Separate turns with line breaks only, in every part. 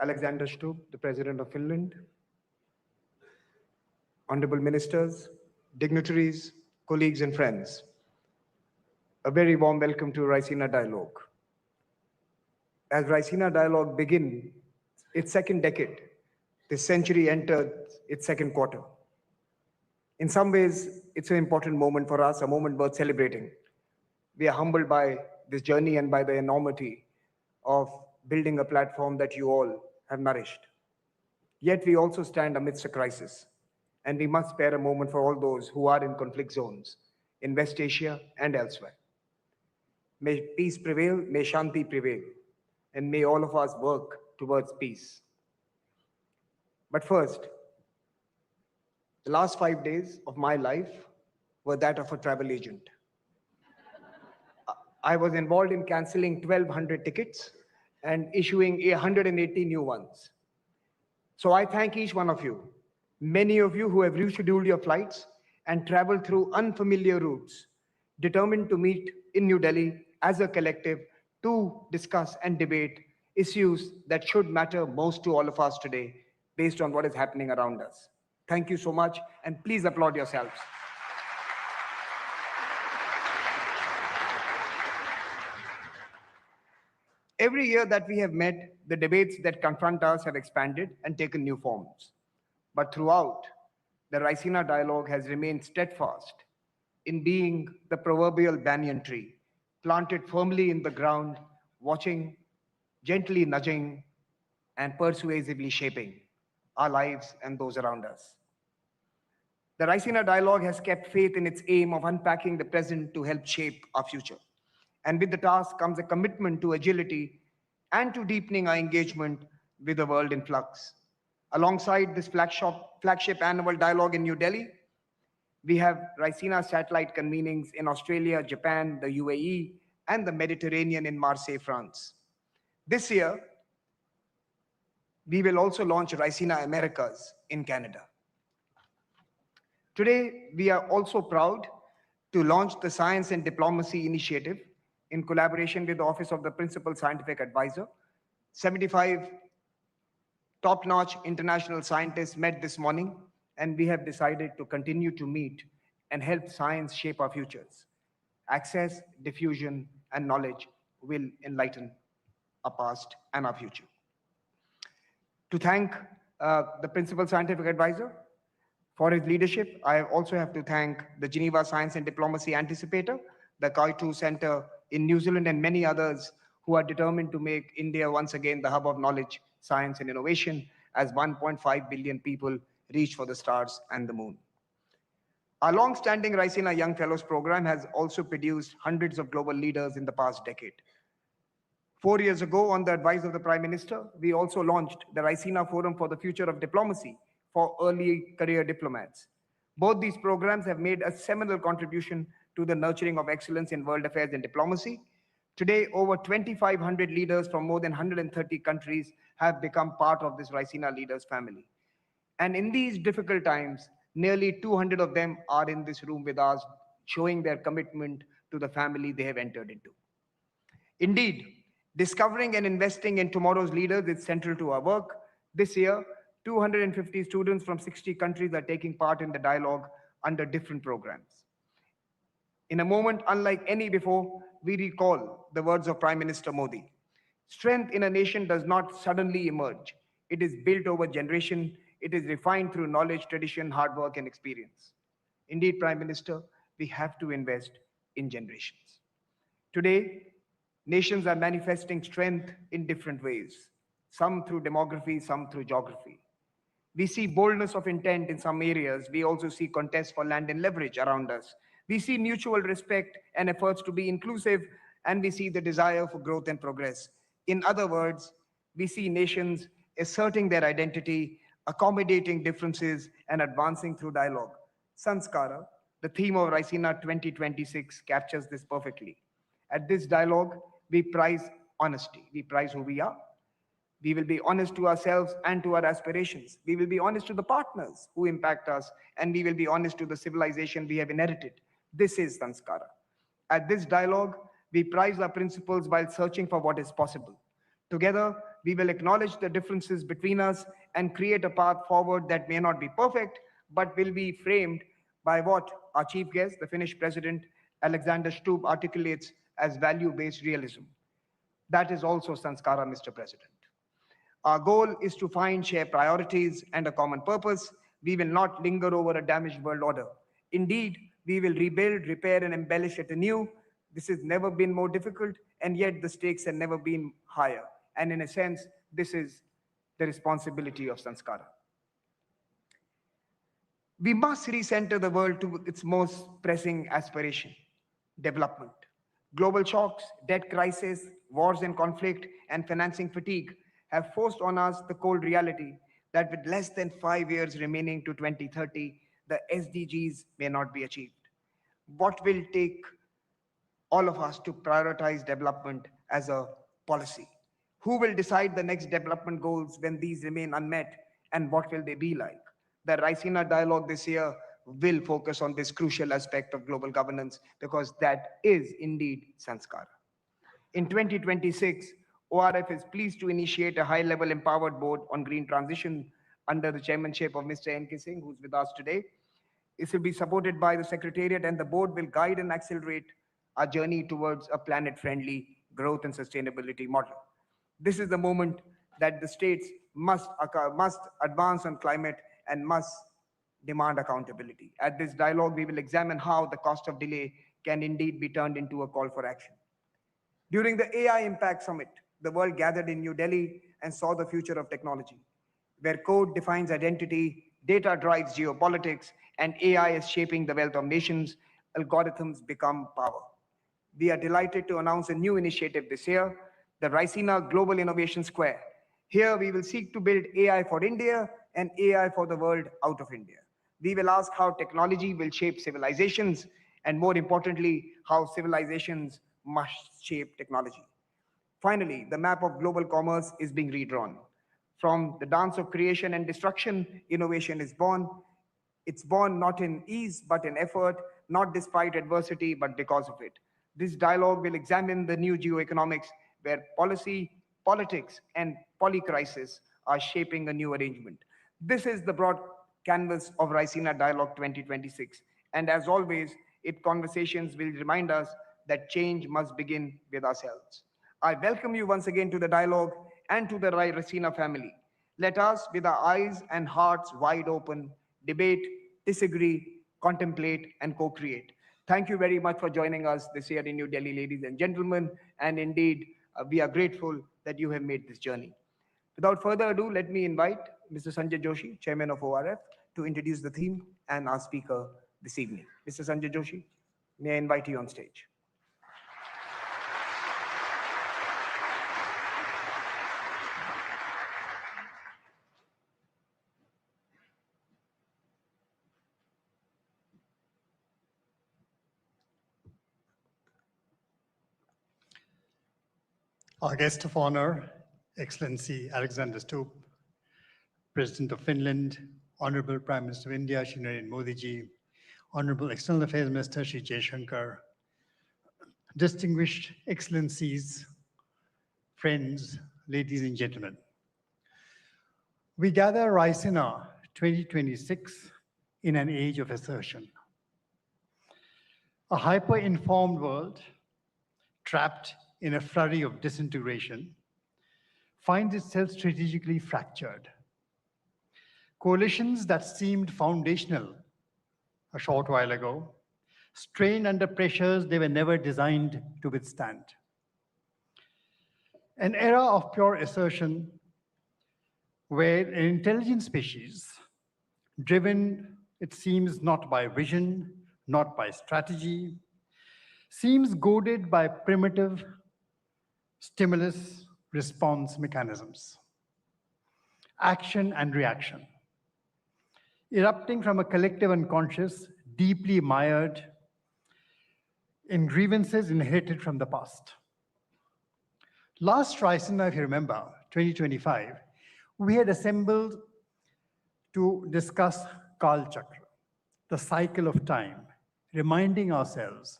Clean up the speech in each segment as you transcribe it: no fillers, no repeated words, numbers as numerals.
Alexander Stubb, the President of Finland, honorable ministers, dignitaries, colleagues, and friends, a very warm welcome to Raisina Dialogue. As Raisina Dialogue begins its second decade, this century entered its second quarter. In some ways, it's an important moment for us, a moment worth celebrating. We are humbled by this journey and by the enormity of building a platform that you all have nourished. Yet we also stand amidst a crisis, and we must spare a moment for all those who are in conflict zones in West Asia and elsewhere. May peace prevail, may Shanti prevail, and may all of us work towards peace. But first, the last 5 days of my life were that of a travel agent. I was involved in canceling 1,200 tickets and issuing 180 new ones. So I thank each one of you, many of you who have rescheduled your flights and traveled through unfamiliar routes, determined to meet in New Delhi as a collective to discuss and debate issues that should matter most to all of us today based on what is happening around us. Thank you so much, and please applaud yourselves. Every year that we have met, the debates that confront us have expanded and taken new forms. But throughout, the Raisina Dialogue has remained steadfast in being the proverbial banyan tree, planted firmly in the ground, watching, gently nudging, and persuasively shaping our lives and those around us. The Raisina Dialogue has kept faith in its aim of unpacking the present to help shape our future. And with the task comes a commitment to agility and to deepening our engagement with the world in flux. Alongside this flagship annual dialogue in New Delhi, we have Raisina satellite convenings in Australia, Japan, the UAE, and the Mediterranean in Marseille, France. This year, we will also launch Raisina Americas in Canada. Today, we are also proud to launch the Science and Diplomacy Initiative in collaboration with the Office of the Principal Scientific Advisor. 75 top-notch international scientists met this morning, and we have decided to continue to meet and help science shape our futures. Access, diffusion, and knowledge will enlighten our past and our future. To thank the Principal Scientific Advisor for his leadership, I also have to thank the Geneva Science and Diplomacy Anticipator, the Kaitu Center in New Zealand, and many others who are determined to make India once again the hub of knowledge, science, and innovation as 1.5 billion people reach for the stars and the moon. Our long-standing Raisina Young Fellows program has also produced hundreds of global leaders in the past decade. 4 years ago, on the advice of the Prime Minister, we also launched the Raisina Forum for the Future of Diplomacy for early career diplomats. Both these programs have made a seminal contribution to the nurturing of excellence in world affairs and diplomacy. Today, over 2,500 leaders from more than 130 countries have become part of this Raisina Leaders family. And in these difficult times, nearly 200 of them are in this room with us, showing their commitment to the family they have entered into. Indeed, discovering and investing in tomorrow's leaders is central to our work. This year, 250 students from 60 countries are taking part in the dialogue under different programs. In a moment unlike any before, we recall the words of Prime Minister Modi. Strength in a nation does not suddenly emerge. It is built over generation. It is refined through knowledge, tradition, hard work, and experience. Indeed, Prime Minister, we have to invest in generations. Today, nations are manifesting strength in different ways, some through demography, some through geography. We see boldness of intent in some areas. We also see contests for land and leverage around us. We see mutual respect and efforts to be inclusive, and we see the desire for growth and progress. In other words, we see nations asserting their identity, accommodating differences, and advancing through dialogue. Sanskara, the theme of Raisina 2026, captures this perfectly. At this dialogue, we prize honesty. We prize who we are. We will be honest to ourselves and to our aspirations. We will be honest to the partners who impact us, and we will be honest to the civilization we have inherited. This is Sanskara. At this dialogue, we prize our principles while searching for what is possible. Together, We will acknowledge the differences between us and create a path forward that may not be perfect, but will be framed by what our chief guest, the Finnish president, Alexander Stubb, articulates as value-based realism. That is also Sanskara, Mr. President. Our goal is to find shared priorities and a common purpose. We will not linger over a damaged world order. Indeed, we will rebuild, repair, and embellish it anew. This has never been more difficult, and yet the stakes have never been higher. And in a sense, this is the responsibility of Sanskara. We must recenter the world to its most pressing aspiration, development. Global shocks, debt crisis, wars and conflict, and financing fatigue have forced on us the cold reality that with less than 5 years remaining to 2030, the SDGs may not be achieved. What will take all of us to prioritize development as a policy? Who will decide the next development goals when these remain unmet, and what will they be like? The Raisina Dialogue this year will focus on this crucial aspect of global governance because that is indeed Sanskara. In 2026, ORF is pleased to initiate a high-level empowered board on green transition under the chairmanship of Mr. N.K. Singh, who's with us today. This will be supported by the Secretariat, and the board will guide and accelerate our journey towards a planet-friendly growth and sustainability model. This is the moment that the states must advance on climate and must demand accountability. At this dialogue, we will examine how the cost of delay can indeed be turned into a call for action. During the AI Impact Summit, the world gathered in New Delhi and saw the future of technology, where code defines identity, data drives geopolitics, and AI is shaping the wealth of nations. Algorithms become power. We are delighted to announce a new initiative this year, the Raisina Global Innovation Square. Here, we will seek to build AI for India and AI for the world out of India. We will ask how technology will shape civilizations, and more importantly, how civilizations must shape technology. Finally, the map of global commerce is being redrawn. From the dance of creation and destruction, innovation is born. It's born not in ease, but in effort, not despite adversity, but because of it. This dialogue will examine the new geoeconomics where policy, politics, and polycrisis are shaping a new arrangement. This is the broad canvas of Raisina Dialogue 2026. And as always, its conversations will remind us that change must begin with ourselves. I welcome you once again to the dialogue and to the Raisina family. Let us, with our eyes and hearts wide open, debate, disagree, contemplate, and co-create. Thank you very much for joining us this year in New Delhi, ladies and gentlemen. And indeed, we are grateful that you have made this journey. Without further ado, let me invite Mr. Sanjay Joshi, Chairman of ORF, to introduce the theme and our speaker this evening. Mr. Sanjay Joshi, may I invite you on stage?
Our guest of honor, Excellency Alexander Stubb, President of Finland, Honorable Prime Minister of India, Shri Narendra Modi ji, Honorable External Affairs Minister, Shri Jaishankar, distinguished excellencies, friends, ladies and gentlemen. We gather Raisina 2026 in an age of assertion. A hyper-informed world, trapped in a flurry of disintegration, finds itself strategically fractured. Coalitions that seemed foundational a short while ago strain under pressures they were never designed to withstand. An era of pure assertion where an intelligent species, driven, it seems, not by vision, not by strategy, seems goaded by primitive stimulus response mechanisms, action and reaction, erupting from a collective unconscious, deeply mired in grievances inherited from the past. Last Raisina, if you remember, 2025, we had assembled to discuss Kal Chakra, the cycle of time, reminding ourselves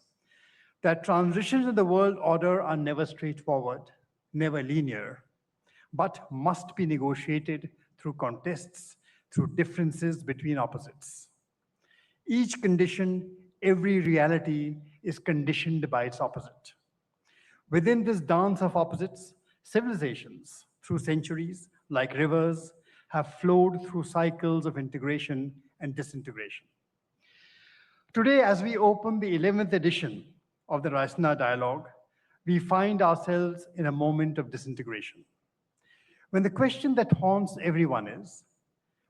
that transitions in the world order are never straightforward, never linear, but must be negotiated through contests, through differences between opposites. Each condition, every reality is conditioned by its opposite. Within this dance of opposites, civilizations, through centuries, like rivers, have flowed through cycles of integration and disintegration. Today, as we open the 11th edition of the Raisna Dialogue, we find ourselves in a moment of disintegration. When the question that haunts everyone is,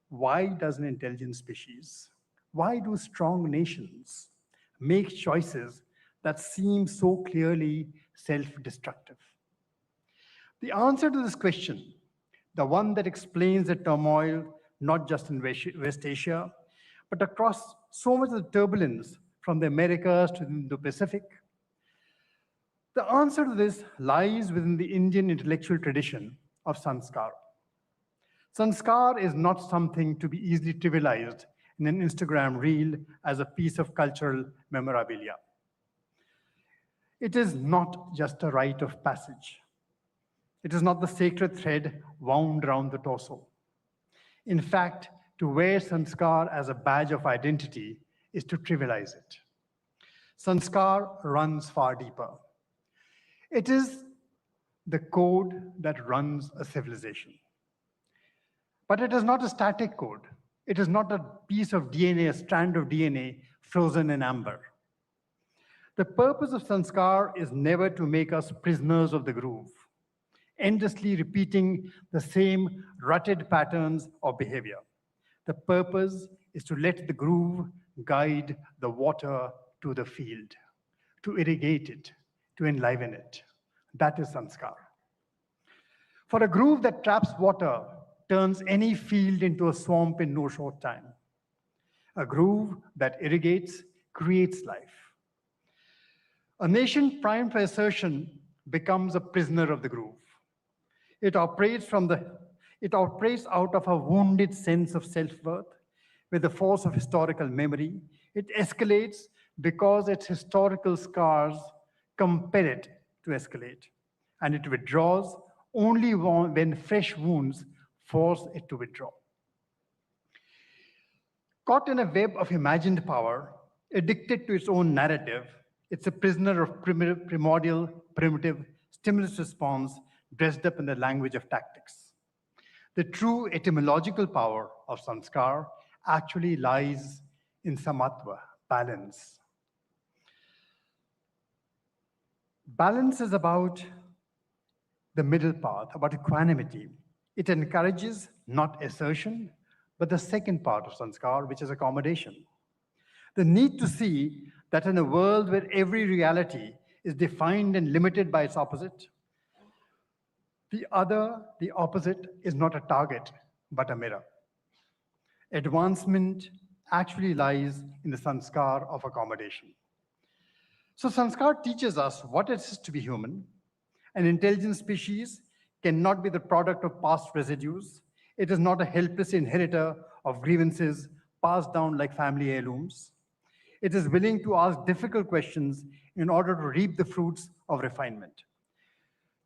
why does an intelligent species, why do strong nations make choices that seem so clearly self-destructive? The answer to this question, the one that explains the turmoil not just in West Asia, but across so much of the turbulence from the Americas to the Indo-Pacific, the answer to this lies within the Indian intellectual tradition of sanskar. Sanskar is not something to be easily trivialized in an Instagram reel as a piece of cultural memorabilia. It is not just a rite of passage. It is not the sacred thread wound around the torso. In fact, to wear sanskar as a badge of identity is to trivialize it. Sanskar runs far deeper. It is the code that runs a civilization. But it is not a static code. It is not a piece of DNA, a strand of DNA frozen in amber. The purpose of sanskar is never to make us prisoners of the groove, endlessly repeating the same rutted patterns of behavior. The purpose is to let the groove guide the water to the field, to irrigate it, to enliven it. That is sanskar. For a groove that traps water turns any field into a swamp in no short time. A groove that irrigates creates life. A nation primed for assertion becomes a prisoner of the groove. It operates out of a wounded sense of self-worth with the force of historical memory. It escalates because its historical scars compel it to escalate. And it withdraws only when fresh wounds force it to withdraw. Caught in a web of imagined power, addicted to its own narrative, it's a prisoner of primordial, primitive stimulus response dressed up in the language of tactics. The true etymological power of sanskar actually lies in samatva, balance. Balance is about the middle path, about equanimity. It encourages not assertion, but the second part of sanskar, which is accommodation. The need to see that in a world where every reality is defined and limited by its opposite, the opposite, is not a target, but a mirror. Advancement actually lies in the sanskar of accommodation. So sanskar teaches us what it is to be human. An intelligent species cannot be the product of past residues. It is not a helpless inheritor of grievances passed down like family heirlooms. It is willing to ask difficult questions in order to reap the fruits of refinement.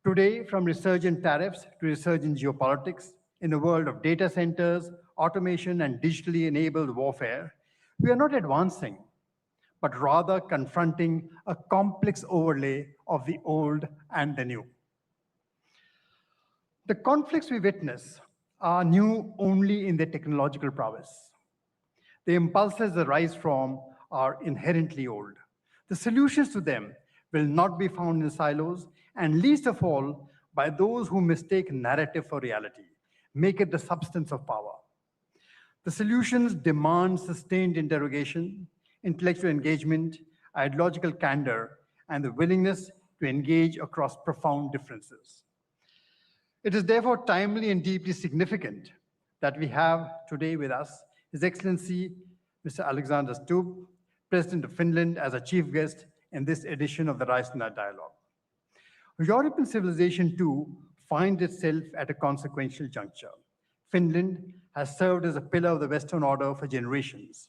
Today, from resurgent tariffs to resurgent geopolitics, in a world of data centers, automation, and digitally enabled warfare, we are not advancing, but rather confronting a complex overlay of the old and the new. The conflicts we witness are new only in their technological prowess. The impulses that rise from are inherently old. The solutions to them will not be found in silos, and least of all by those who mistake narrative for reality, make it the substance of power. The solutions demand sustained interrogation, intellectual engagement, ideological candor, and the willingness to engage across profound differences. It is therefore timely and deeply significant that we have today with us His Excellency Mr. Alexander Stubb, President of Finland, as a chief guest in this edition of the Raisina Dialogue. European civilization too finds itself at a consequential juncture. Finland has served as a pillar of the Western order for generations,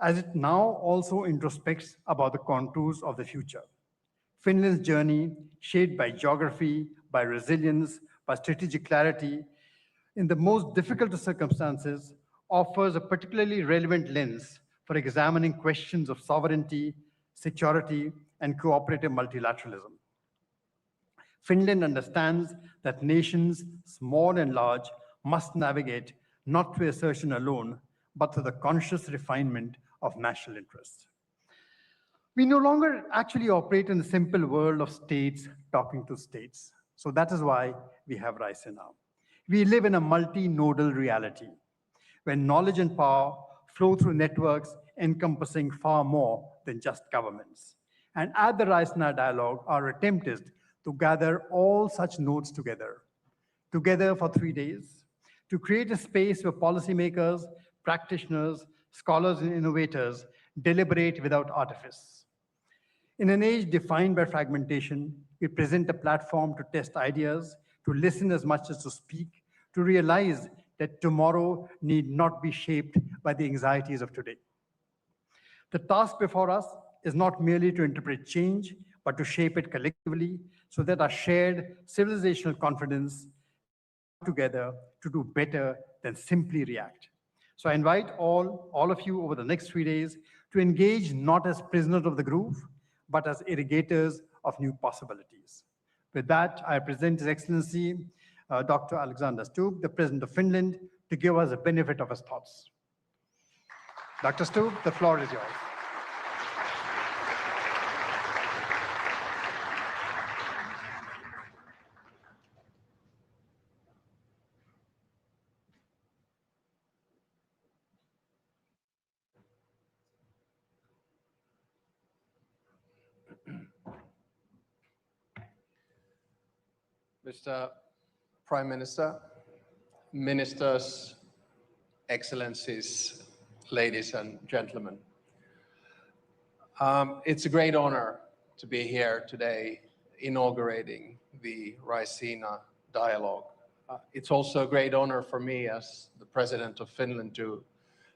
as it now also introspects about the contours of the future. Finland's journey, shaped by geography, by resilience, but strategic clarity in the most difficult of circumstances offers a particularly relevant lens for examining questions of sovereignty, security, and cooperative multilateralism. Finland understands that nations, small and large, must navigate not through assertion alone, but through the conscious refinement of national interests. We no longer actually operate in the simple world of states talking to states. So that is why we have Raisina. We live in a multi-nodal reality, where knowledge and power flow through networks encompassing far more than just governments. And at the Raisna Dialogue, our attempt is to gather all such nodes together for 3 days, to create a space where policymakers, practitioners, scholars, and innovators deliberate without artifice. In an age defined by fragmentation, we present a platform to test ideas, to listen as much as to speak, to realize that tomorrow need not be shaped by the anxieties of today. The task before us is not merely to interpret change, but to shape it collectively so that our shared civilizational confidence together to do better than simply react. So I invite all of you over the next 3 days to engage not as prisoners of the groove, but as irrigators of new possibilities. With that, I present His Excellency Dr. Alexander Stubb, the President of Finland, to give us the benefit of his thoughts. Dr. Stubb, the floor is yours.
Mr. Prime Minister, Ministers, Excellencies, ladies and gentlemen. It's a great honor to be here today inaugurating the Raisina Dialogue. It's also a great honor for me as the President of Finland to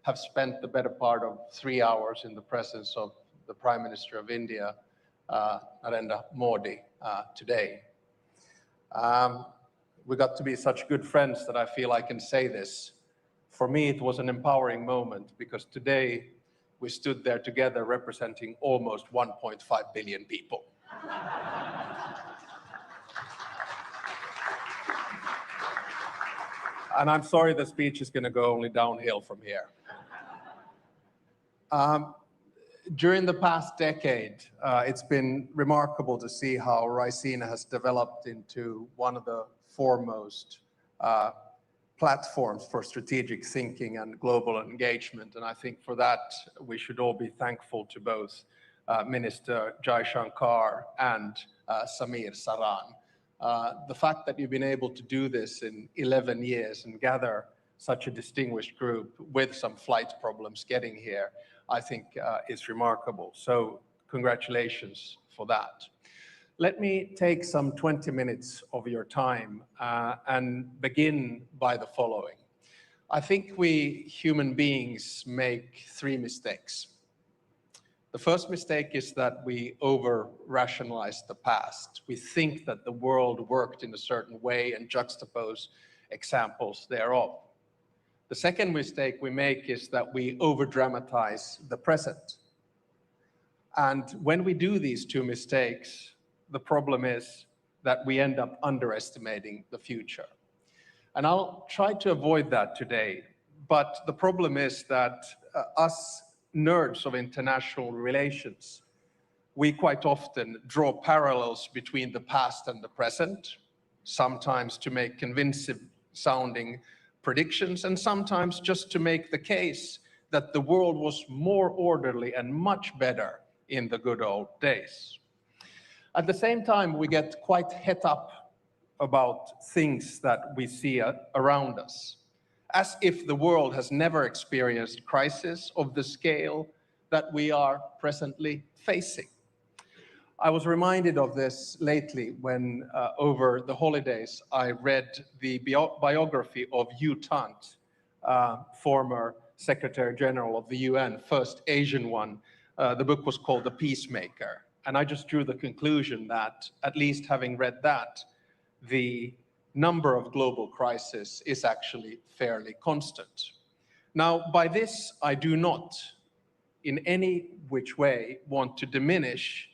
have spent the better part of 3 hours in the presence of the Prime Minister of India, Narendra Modi, today. We got to be such good friends that I feel I can say this. For me, it was an empowering moment because today we stood there together representing almost 1.5 billion people. And I'm sorry the speech is going to go only downhill from here. During the past decade, it's been remarkable to see how Raisina has developed into one of the foremost platforms for strategic thinking and global engagement. And I think for that, we should all be thankful to both Minister Jaishankar and Samir Saran. The fact that you've been able to do this in 11 years and gather such a distinguished group with some flight problems getting here, I think is remarkable. So congratulations for that. Let me take some 20 minutes of your time and begin by the following. I think we human beings make 3 mistakes. The first mistake is that we over-rationalize the past. We think that the world worked in a certain way and juxtapose examples thereof. The second mistake we make is that we over-dramatize the present. And when we do these 2 mistakes, the problem is that we end up underestimating the future. And I'll try to avoid that today. But the problem is that us nerds of international relations, we quite often draw parallels between the past and the present, sometimes to make convincing sounding predictions, and sometimes just to make the case that the world was more orderly and much better in the good old days. At the same time, we get quite het up about things that we see around us, as if the world has never experienced crisis of the scale that we are presently facing. I was reminded of this lately when over the holidays I read the biography of U Thant, former Secretary General of the UN, first Asian one. The book was called The Peacemaker. And I just drew the conclusion that, at least having read that, the number of global crises is actually fairly constant. Now, by this, I do not in any which way want to diminish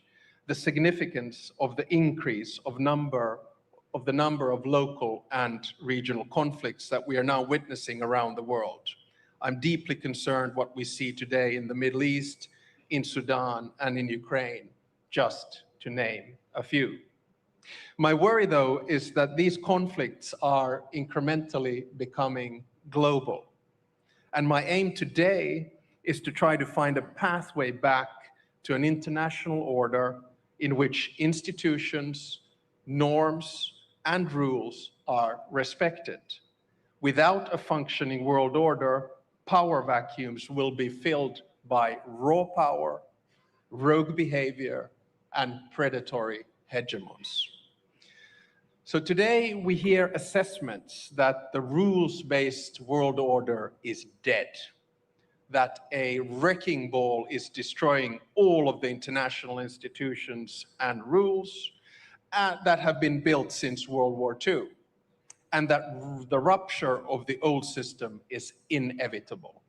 the significance of the increase of the number of local and regional conflicts that we are now witnessing around the world. I'm deeply concerned what we see today in the Middle East, in Sudan, and in Ukraine, just to name a few. My worry, though, is that these conflicts are incrementally becoming global. And my aim today is to try to find a pathway back to an international order in which institutions, norms, and rules are respected. Without a functioning world order, power vacuums will be filled by raw power, rogue behavior, and predatory hegemons. So today we hear assessments that the rules-based world order is dead, that a wrecking ball is destroying all of the international institutions and rules that have been built since World War II, and that the rupture of the old system is inevitable.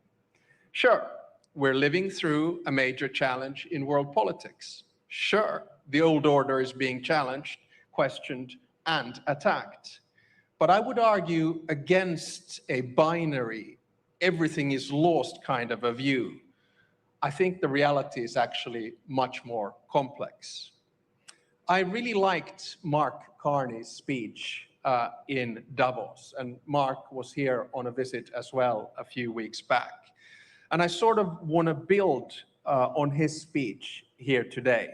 Sure, we're living through a major challenge in world politics. Sure, the old order is being challenged, questioned, and attacked. But I would argue against a binary, everything is lost kind of a view. I think the reality is actually much more complex. I really liked Mark Carney's speech in Davos, and Mark was here on a visit as well a few weeks back. And I sort of want to build on his speech here today.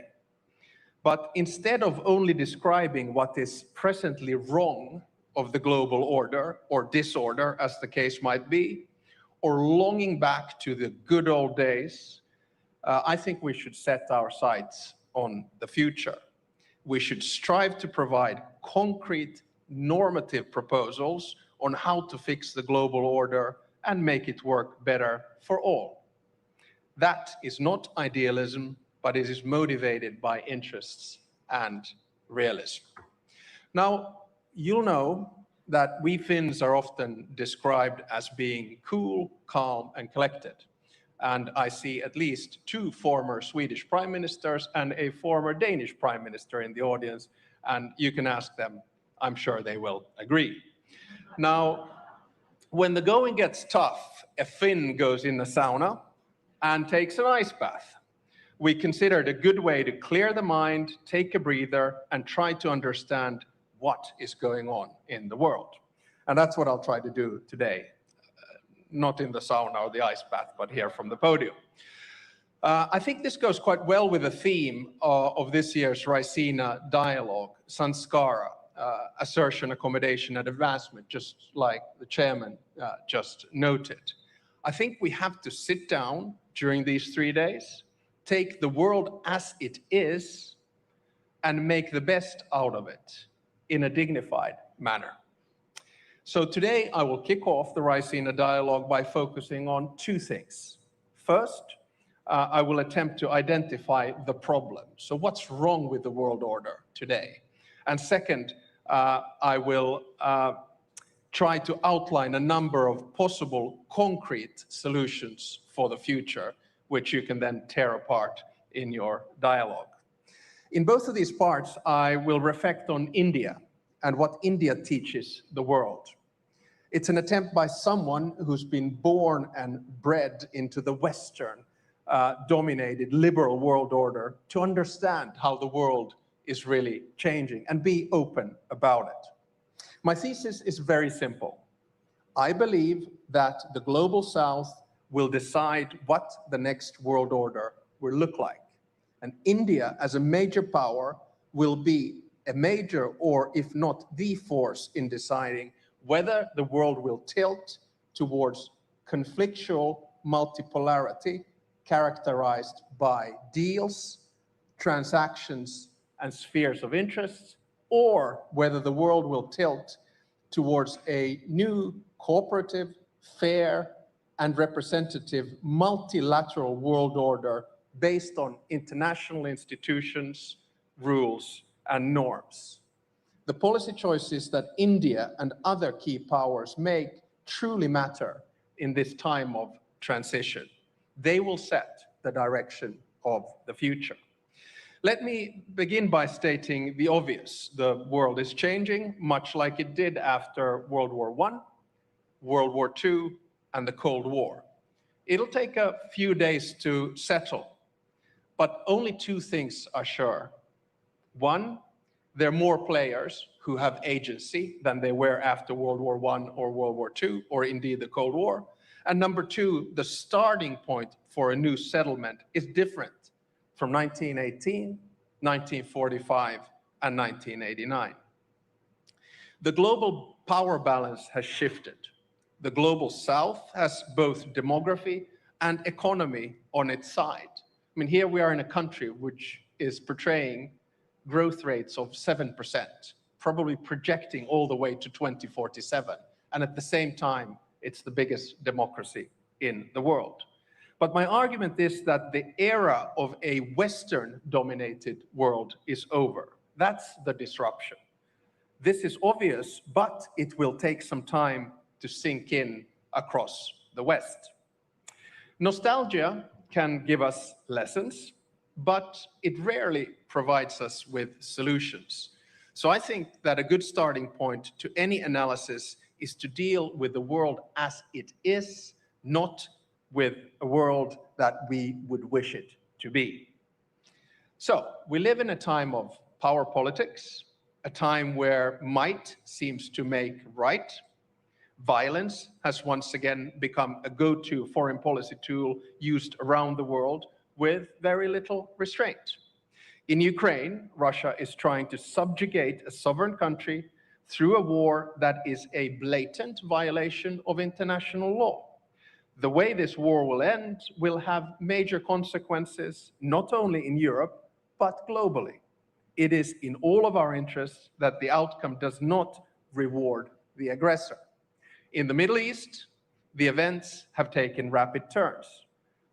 But instead of only describing what is presently wrong of the global order or disorder, as the case might be, or longing back to the good old days, I think we should set our sights on the future. We should strive to provide concrete normative proposals on how to fix the global order and make it work better for all. That is not idealism, but it is motivated by interests and realism. Now, you'll know that we Finns are often described as being cool, calm, and collected. And I see at least 2 former Swedish prime ministers and a former Danish prime minister in the audience, and you can ask them, I'm sure they will agree. Now, when the going gets tough, a Finn goes in the sauna and takes an ice bath. We consider it a good way to clear the mind, take a breather, and try to understand what is going on in the world. And that's what I'll try to do today. Not in the sauna or the ice bath, but here from the podium. I think this goes quite well with the theme of this year's Raisina Dialogue, Sanskara, assertion, accommodation, and advancement, just like the chairman just noted. I think we have to sit down during these 3 days, take the world as it is, and make the best out of it in a dignified manner. So today I will kick off the Raisina Dialogue by focusing on 2 things. First, I will attempt to identify the problem. So what's wrong with the world order today? And second, I will try to outline a number of possible concrete solutions for the future, which you can then tear apart in your dialogue. In both of these parts, I will reflect on India and what India teaches the world. It's an attempt by someone who's been born and bred into the Western dominated liberal world order to understand how the world is really changing and be open about it. My thesis is very simple. I believe that the global South will decide what the next world order will look like. And India, as a major power, will be a major, or if not the force in deciding whether the world will tilt towards conflictual multipolarity characterized by deals, transactions, and spheres of interest, or whether the world will tilt towards a new cooperative, fair, and representative multilateral world order based on international institutions, rules, and norms. The policy choices that India and other key powers make truly matter in this time of transition. They will set the direction of the future. Let me begin by stating the obvious. The world is changing, much like it did after World War I, World War II, and the Cold War. It'll take a few days to settle, but only two things are sure. One, there are more players who have agency than they were after World War I or World War II, or indeed the Cold War. And number two, the starting point for a new settlement is different from 1918, 1945, and 1989. The global power balance has shifted. The global south has both demography and economy on its side. I mean, here we are in a country which is portraying growth rates of 7%, probably projecting all the way to 2047. And at the same time, it's the biggest democracy in the world. But my argument is that the era of a Western-dominated world is over. That's the disruption. This is obvious, but it will take some time to sink in across the West. Nostalgia can give us lessons, but it rarely provides us with solutions. So I think that a good starting point to any analysis is to deal with the world as it is, not with a world that we would wish it to be. So we live in a time of power politics, a time where might seems to make right. Violence has once again become a go-to foreign policy tool used around the world with very little restraint. In Ukraine, Russia is trying to subjugate a sovereign country through a war that is a blatant violation of international law. The way this war will end will have major consequences, not only in Europe, but globally. It is in all of our interests that the outcome does not reward the aggressor. In the Middle East, the events have taken rapid turns.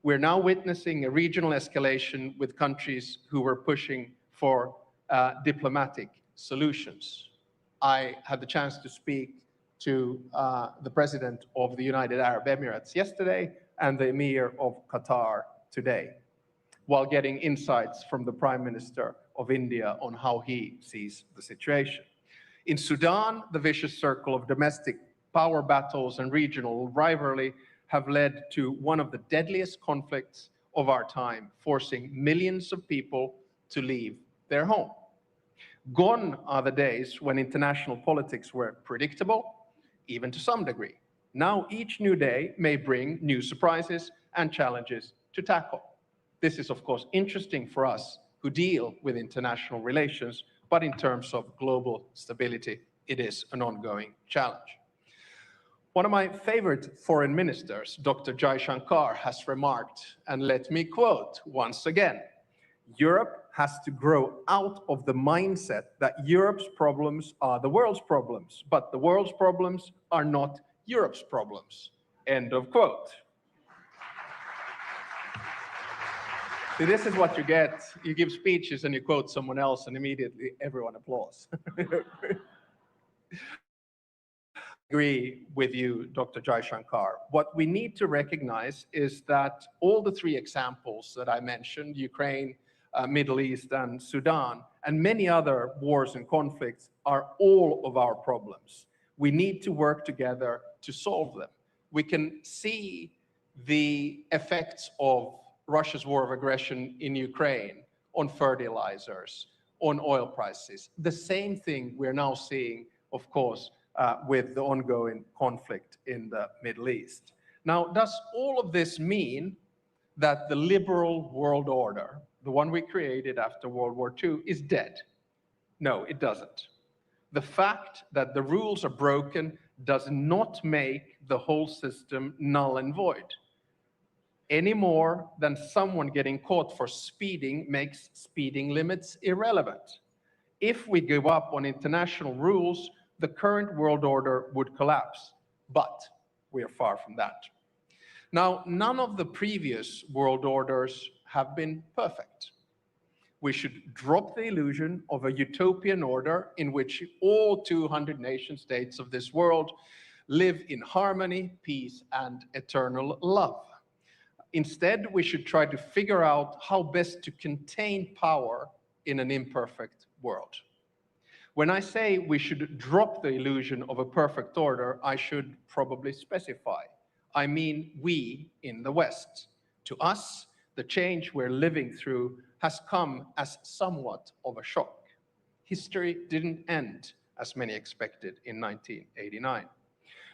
We're now witnessing a regional escalation with countries who were pushing for diplomatic solutions. I had the chance to speak to the President of the United Arab Emirates yesterday and the Emir of Qatar today, while getting insights from the Prime Minister of India on how he sees the situation. In Sudan, the vicious circle of domestic power battles and regional rivalry have led to one of the deadliest conflicts of our time, forcing millions of people to leave their home. Gone are the days when international politics were predictable, even to some degree. Now each new day may bring new surprises and challenges to tackle. This is, of course, interesting for us who deal with international relations, but in terms of global stability, it is an ongoing challenge. One of my favorite foreign ministers, Dr. Jaishankar, has remarked, and let me quote once again, "Europe has to grow out of the mindset that Europe's problems are the world's problems, but the world's problems are not Europe's problems." End of quote. See, this is what you get. You give speeches and you quote someone else and immediately everyone applauds. Agree with you, Dr. Jaishankar. What we need to recognize is that all the three examples that I mentioned, Ukraine, Middle East, and Sudan, and many other wars and conflicts are all of our problems. We need to work together to solve them. We can see the effects of Russia's war of aggression in Ukraine on fertilizers, on oil prices. The same thing we're now seeing, of course, with the ongoing conflict in the Middle East. Now, does all of this mean that the liberal world order, the one we created after World War II, is dead? No, it doesn't. The fact that the rules are broken does not make the whole system null and void, any more than someone getting caught for speeding makes speeding limits irrelevant. If we give up on international rules, the current world order would collapse, but we are far from that. Now, none of the previous world orders have been perfect. We should drop the illusion of a utopian order in which all 200 nation states of this world live in harmony, peace, and eternal love. Instead, we should try to figure out how best to contain power in an imperfect world. When I say we should drop the illusion of a perfect order, I should probably specify. I mean we in the West. To us, the change we're living through has come as somewhat of a shock. History didn't end as many expected in 1989.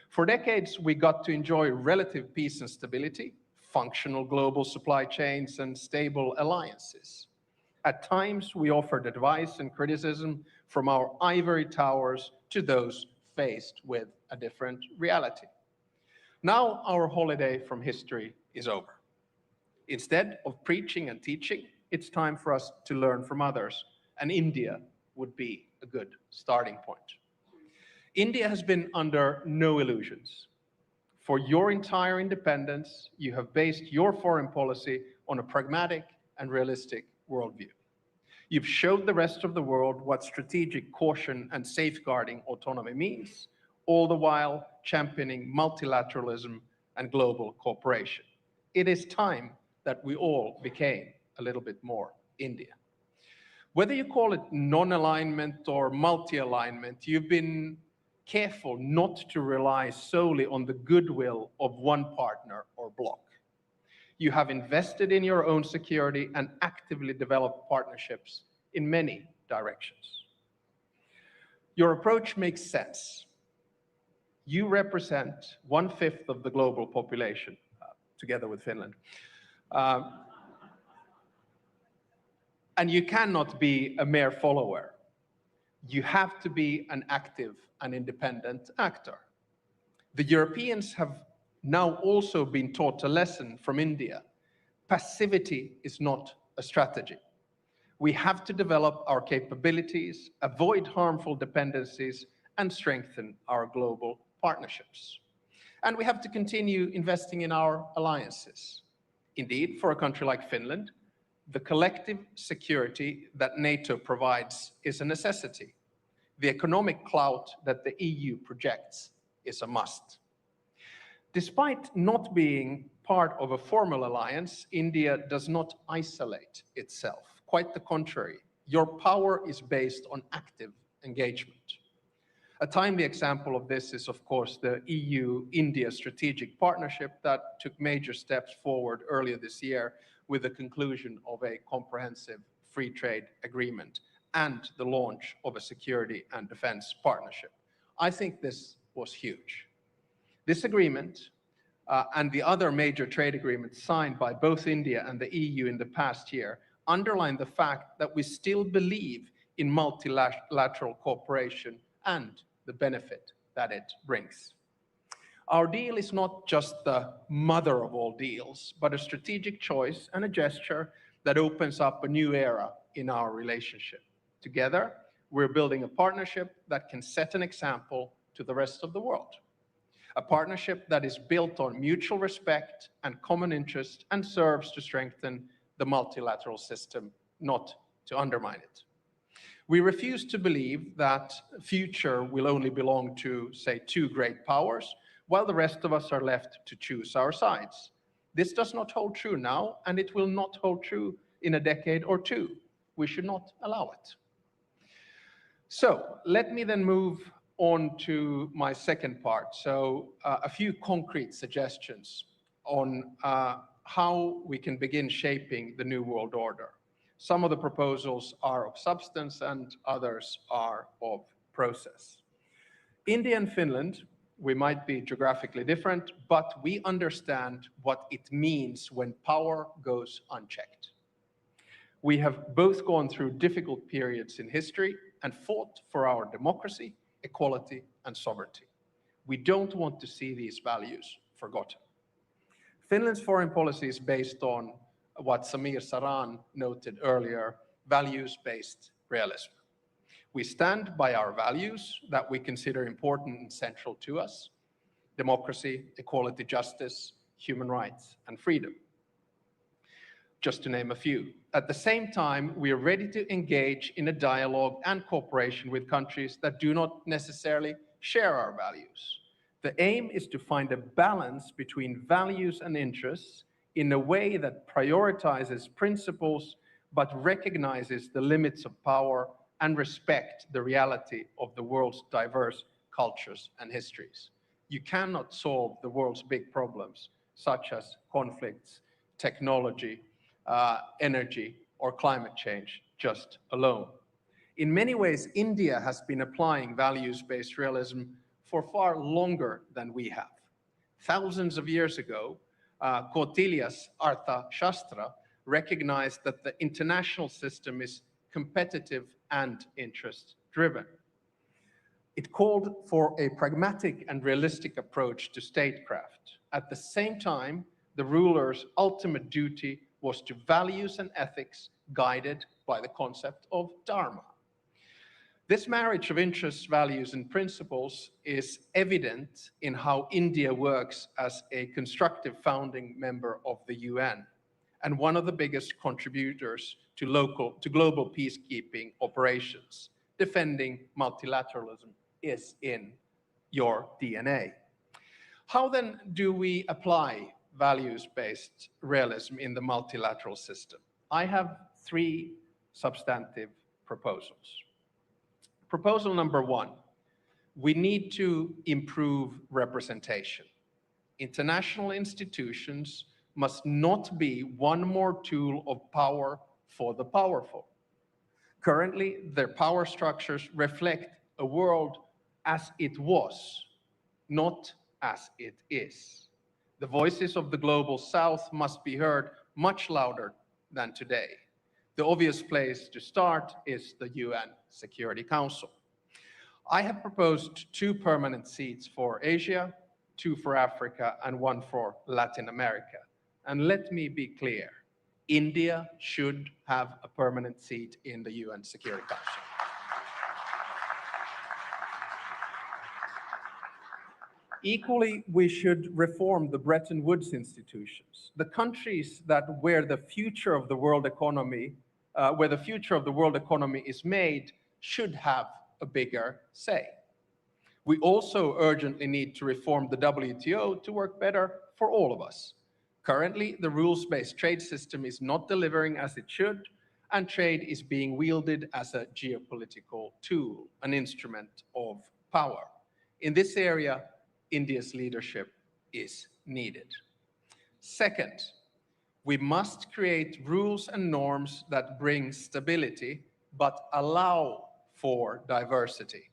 For decades, we got to enjoy relative peace and stability, functional global supply chains, and stable alliances. At times, we offered advice and criticism from our ivory towers to those faced with a different reality. Now, our holiday from history is over. Instead of preaching and teaching, it's time for us to learn from others, and India would be a good starting point. India has been under no illusions. For your entire independence, you have based your foreign policy on a pragmatic and realistic worldview. You've showed the rest of the world what strategic caution and safeguarding autonomy means, all the while championing multilateralism and global cooperation. It is time that we all became a little bit more India. Whether you call it non-alignment or multi-alignment, you've been careful not to rely solely on the goodwill of one partner or bloc. You have invested in your own security and actively developed partnerships in many directions. Your approach makes sense. You represent 1/5 of the global population, together with Finland. And you cannot be a mere follower. You have to be an active and independent actor. The Europeans have now also been taught a lesson from India. Passivity is not a strategy. We have to develop our capabilities, avoid harmful dependencies, and strengthen our global partnerships. And we have to continue investing in our alliances. Indeed, for a country like Finland, the collective security that NATO provides is a necessity. The economic clout that the EU projects is a must. Despite not being part of a formal alliance, India does not isolate itself. Quite the contrary, your power is based on active engagement. A timely example of this is, of course, the EU-India strategic partnership that took major steps forward earlier this year with the conclusion of a comprehensive free trade agreement and the launch of a security and defense partnership. I think this was huge. This agreement and the other major trade agreements signed by both India and the EU in the past year underline the fact that we still believe in multilateral cooperation and the benefit that it brings. Our deal is not just the mother of all deals, but a strategic choice and a gesture that opens up a new era in our relationship. Together, we're building a partnership that can set an example to the rest of the world. A partnership that is built on mutual respect and common interest and serves to strengthen the multilateral system, not to undermine it. We refuse to believe that future will only belong to, say, two great powers, while the rest of us are left to choose our sides. This does not hold true now, and it will not hold true in a decade or two. We should not allow it. So let me then move on to my second part. So a few concrete suggestions on how we can begin shaping the new world order. Some of the proposals are of substance and others are of process. India and Finland, we might be geographically different, but we understand what it means when power goes unchecked. We have both gone through difficult periods in history and fought for our democracy, equality, and sovereignty. We don't want to see these values forgotten. Finland's foreign policy is based on what Samir Saran noted earlier, values-based realism. We stand by our values that we consider important and central to us: democracy, equality, justice, human rights, and freedom. just to name a few. At the same time, we are ready to engage in a dialogue and cooperation with countries that do not necessarily share our values. The aim is to find a balance between values and interests in a way that prioritizes principles but recognizes the limits of power and respect the reality of the world's diverse cultures and histories. You cannot solve the world's big problems, such as conflicts, technology, energy, or climate change, just alone. In many ways, India has been applying values-based realism for far longer than we have. Thousands of years ago, Kautilya's Artha Shastra recognized that the international system is competitive and interest-driven. It called for a pragmatic and realistic approach to statecraft. At the same time, the ruler's ultimate duty was to values and ethics guided by the concept of dharma. This marriage of interests, values, and principles is evident in how India works as a constructive founding member of the UN and one of the biggest contributors to global peacekeeping operations. Defending multilateralism is in your DNA. How then do we apply values-based realism in the multilateral system? I have three substantive proposals. Proposal number one, we need to improve representation. International institutions must not be one more tool of power for the powerful. Currently, their power structures reflect a world as it was, not as it is. The voices of the global south must be heard much louder than today. The obvious place to start is the UN Security Council. I have proposed 2 permanent seats for Asia, 2 for Africa, and 1 for Latin America. And let me be clear, India should have a permanent seat in the UN Security Council. Equally, we should reform the Bretton Woods institutions. The countries where the future of the world economy is made should have a bigger say. We also urgently need to reform the WTO to work better for all of us. Currently, the rules-based trade system is not delivering as it should, and trade is being wielded as a geopolitical tool, an instrument of power. In this area, India's leadership is needed. Second, we must create rules and norms that bring stability, but allow for diversity.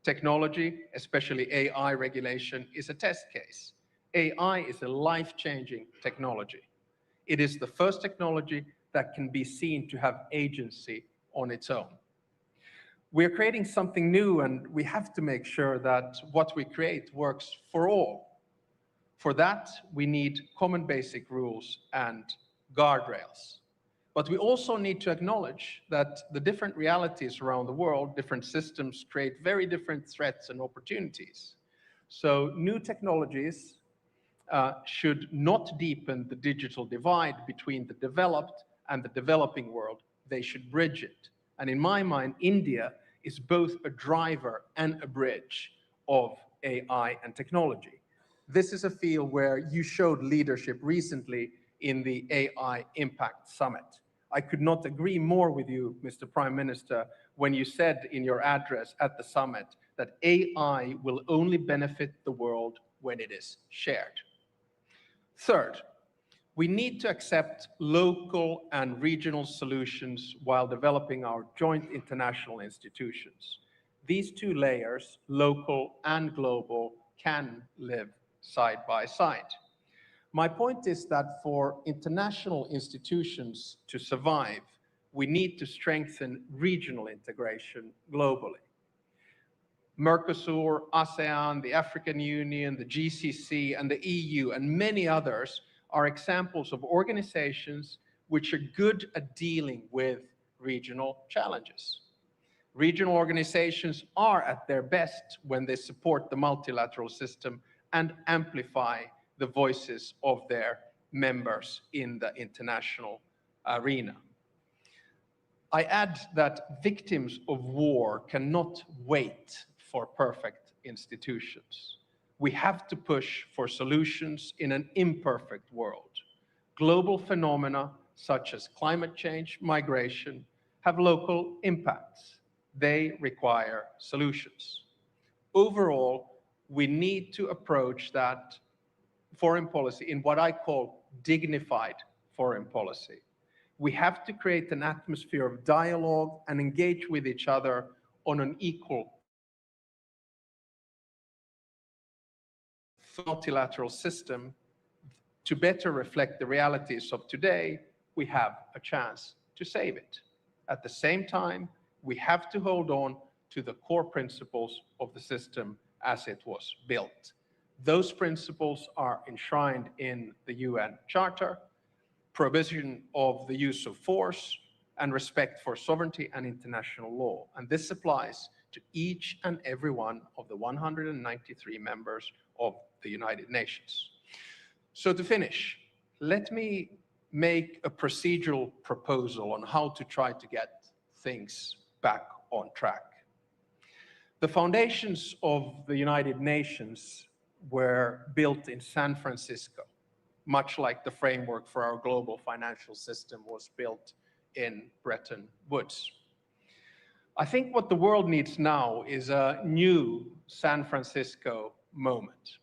Technology, especially AI regulation, is a test case. AI is a life-changing technology. It is the first technology that can be seen to have agency on its own. We're creating something new, and we have to make sure that what we create works for all. For that, we need common basic rules and guardrails. But we also need to acknowledge that the different realities around the world, different systems, create very different threats and opportunities. So new technologies should not deepen the digital divide between the developed and the developing world. They should bridge it. And in my mind, India is both a driver and a bridge of AI and technology. This is a field where you showed leadership recently in the AI Impact Summit. I could not agree more with you, Mr. Prime Minister, when you said in your address at the summit that AI will only benefit the world when it is shared. Third, we need to accept local and regional solutions while developing our joint international institutions. These 2 layers, local and global, can live side by side. My point is that for international institutions to survive, we need to strengthen regional integration globally. Mercosur, ASEAN, the African Union, the GCC, and the EU, and many others are examples of organizations which are good at dealing with regional challenges. Regional organizations are at their best when they support the multilateral system and amplify the voices of their members in the international arena. I add that victims of war cannot wait for perfect institutions. We have to push for solutions in an imperfect world. Global phenomena such as climate change, migration, have local impacts. They require solutions. Overall, we need to approach that foreign policy in what I call dignified foreign policy. We have to create an atmosphere of dialogue and engage with each other on an equal multilateral system. To better reflect the realities of today, we have a chance to save it. At the same time, we have to hold on to the core principles of the system as it was built. Those principles are enshrined in the UN Charter: prohibition of the use of force and respect for sovereignty and international law. And this applies to each and every one of the 193 members of the United Nations. So to finish, let me make a procedural proposal on how to try to get things back on track. The foundations of the United Nations were built in San Francisco, much like the framework for our global financial system was built in Bretton Woods. I think what the world needs now is a new San Francisco moment.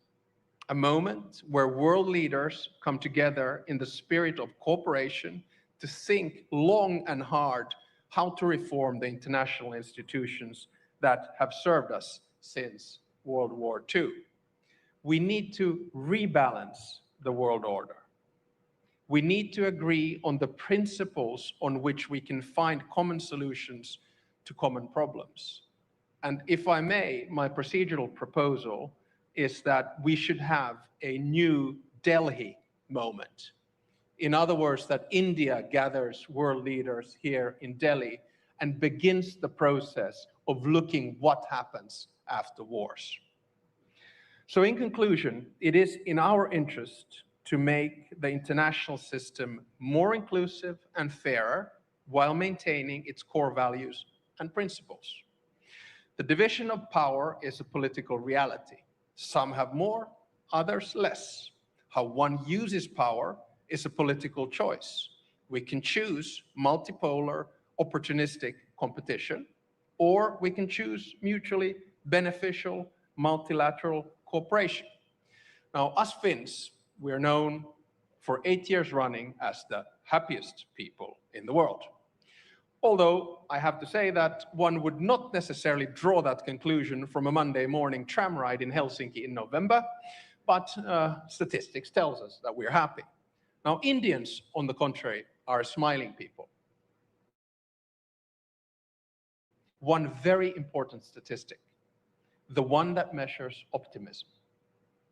A moment where world leaders come together in the spirit of cooperation to think long and hard how to reform the international institutions that have served us since World War II. We need to rebalance the world order. We need to agree on the principles on which we can find common solutions to common problems. And if I may, my procedural proposal is that we should have a new Delhi moment. In other words, that India gathers world leaders here in Delhi and begins the process of looking what happens after wars. So in conclusion, it is in our interest to make the international system more inclusive and fairer while maintaining its core values and principles. The division of power is a political reality. Some have more, others less. How one uses power is a political choice. We can choose multipolar, opportunistic competition, or we can choose mutually beneficial, multilateral cooperation. Now, us Finns, we are known for 8 years running as the happiest people in the world. Although I have to say that one would not necessarily draw that conclusion from a Monday morning tram ride in Helsinki in November, but statistics tells us that we're happy. Now, Indians, on the contrary, are a smiling people. One very important statistic, the one that measures optimism.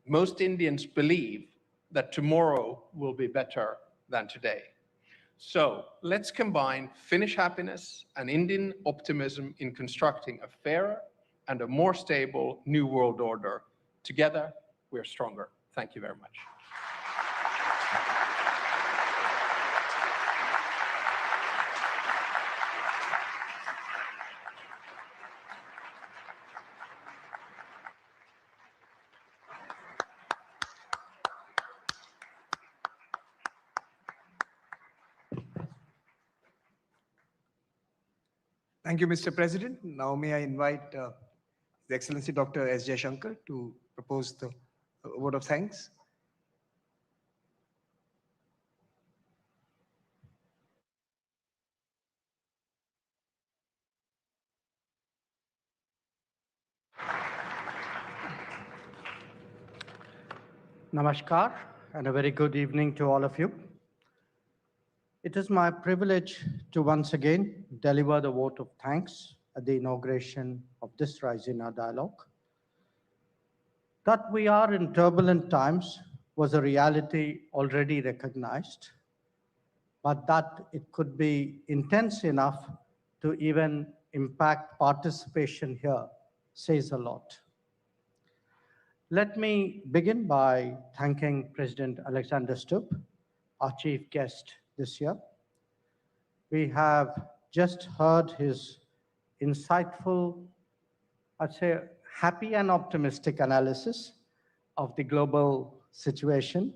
Most Indians believe that tomorrow will be better than today. So let's combine Finnish happiness and Indian optimism in constructing a fairer and a more stable new world order. Together, we're stronger. Thank you very much.
Thank you, Mr. President. Now may I invite His Excellency Dr. S. Jaishankar to propose the vote of thanks.
Namaskar and a very good evening to all of you. It is my privilege to once again deliver the vote of thanks at the inauguration of this Raisina Dialogue. That we are in turbulent times was a reality already recognized, but that it could be intense enough to even impact participation here says a lot. Let me begin by thanking President Alexander Stubb, our chief guest this year, We have just heard his insightful, I'd say, happy and optimistic analysis of the global situation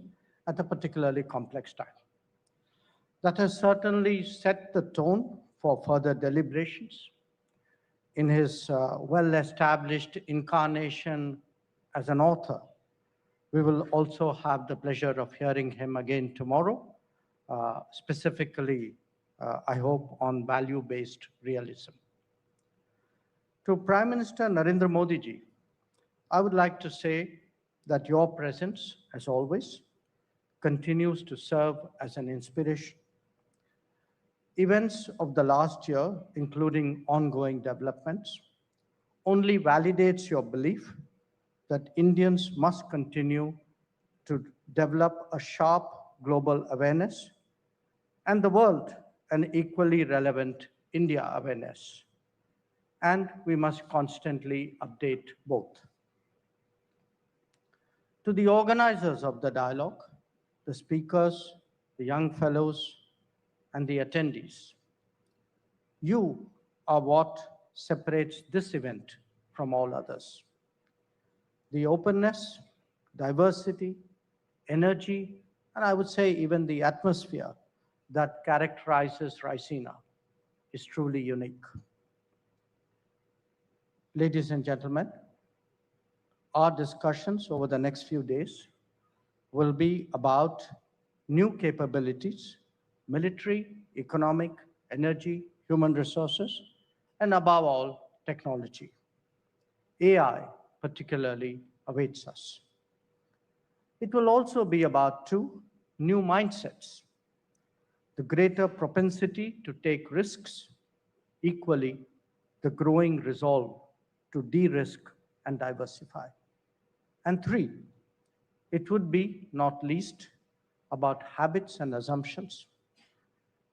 at a particularly complex time. That has certainly set the tone for further deliberations. In his well-established incarnation as an author, we will also have the pleasure of hearing him again tomorrow, specifically, I hope, on value-based realism. To Prime Minister Narendra Modi ji, I would like to say that your presence, as always, continues to serve as an inspiration. Events of the last year, including ongoing developments, only validates your belief that Indians must continue to develop a sharp global awareness and the world an equally relevant India awareness. And we must constantly update both. To the organizers of the dialogue, the speakers, the young fellows, and the attendees, you are what separates this event from all others. The openness, diversity, energy, and I would say even the atmosphere that characterizes Raisina is truly unique. Ladies and gentlemen, our discussions over the next few days will be about new capabilities, military, economic, energy, human resources, and above all, technology. AI particularly awaits us. It will also be about two new mindsets: the greater propensity to take risks, equally the growing resolve to de-risk and diversify. And three, it would be not least about habits and assumptions,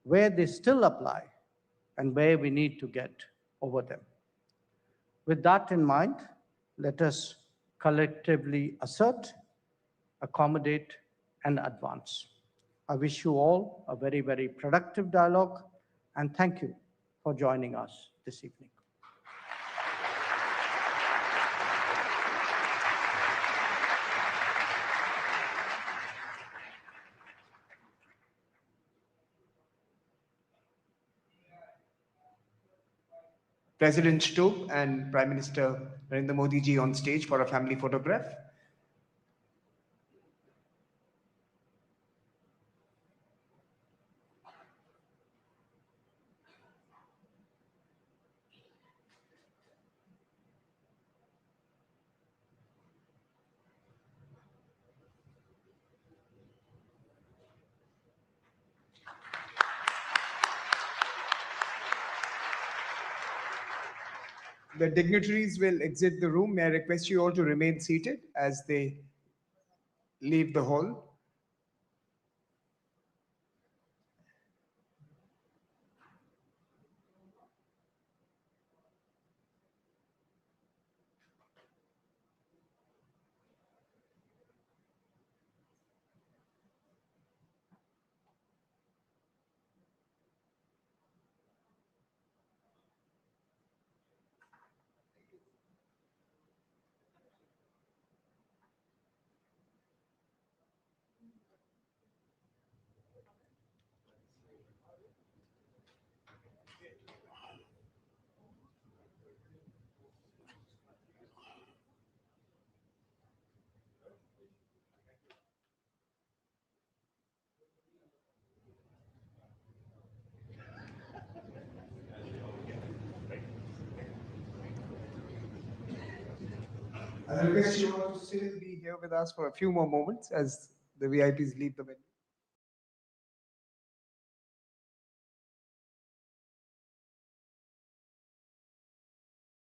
where they still apply and where we need to get over them. With that in mind, let us collectively assert, accommodate, and advance. I wish you all a very, very productive dialogue, and thank you for joining us this evening.
President Stubb and Prime Minister Narendra Modi ji on stage for a family photograph. The dignitaries will exit the room. May I request you all to remain seated as they leave the hall. I request you all to still be here with us for a few more moments as the VIPs leave the venue.